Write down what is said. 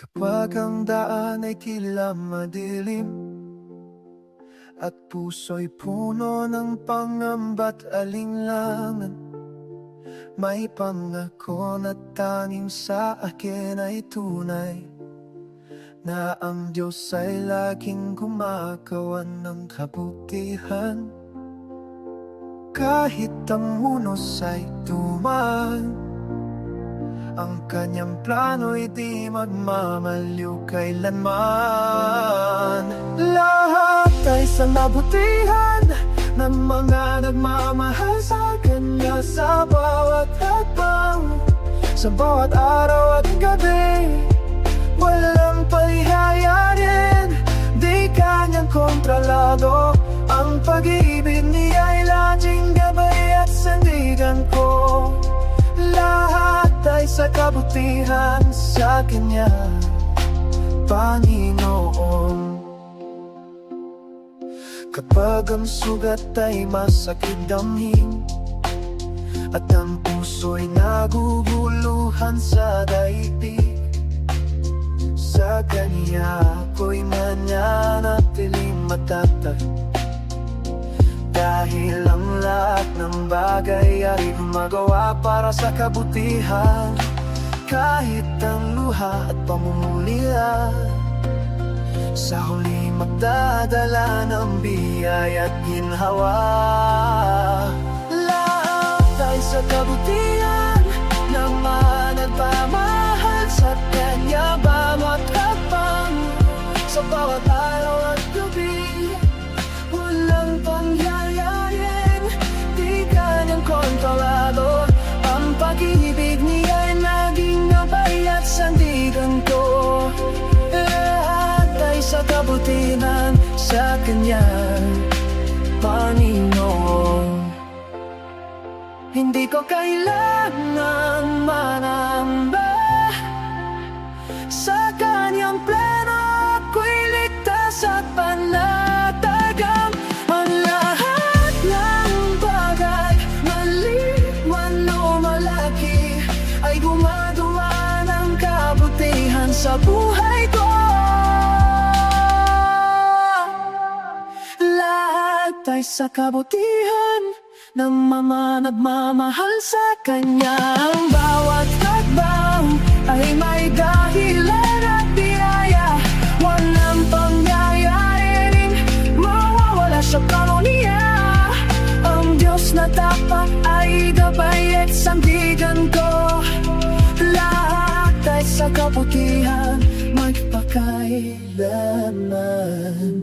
Kapag ang daan ay tila madilim at puso'y puno ng pangamba't alinlangan, may pangako na tanging sa akin ay tunay, na ang Diyos ay laging gumagawa ng kabutihan. Kahit ang unos ay dumaan, ang kanyang plano'y di magmamaliw kailanman. Lahat ay sa mabutihan ng mga nagmamahal sa kanya, sa bawat hakbang, sa bawat araw at gabi. Walang palihayanin, di kanyang kontrolado. Ang pag-ibig niya'y laging gabay at sandigan ko. Lahat ay sa kabutihan sa Kanya, Panginoon. Kapag ang sugat ay masakit damhin at ang puso'y naguguluhan sa daigdig, sa Kanya ako'y mananatiling matatag. Dahil ang lahat ng bagay ay gumagawa para sa kabutihan. Kahit ang luha at pamumulila, sa huli magdadala ng biyaya at ginhawa. Lahat ay sa kabutihan ng mga nagmamahal sa Kanya, bawat hakbang, sa bawat araw at gabi. Walang pangyayarin, di kanyang kontrolado. Ang pag-ibig niya'y naging gabay at sandigan ko. Lahat ay sa kabutihan sa Kanya, Panginoon. Hindi ko kailangang manamba, sa Kanyang plano ako'y ligtas at panatagang. Ang lahat ng bagay, maliwan o malaki, ay gumagawa ng kabutihan sa buhay ko. Lahat ay sa kabutihan ng mga nagmamahal sa Kanya. Ang bawat hakbang ay may dahilan at biyaya. Walang pangyayaring mawawala sa plano niya. Ang Diyos na tapat ay gabay at sandigan ko. Lahat ay sa kabutihan magpakailanman.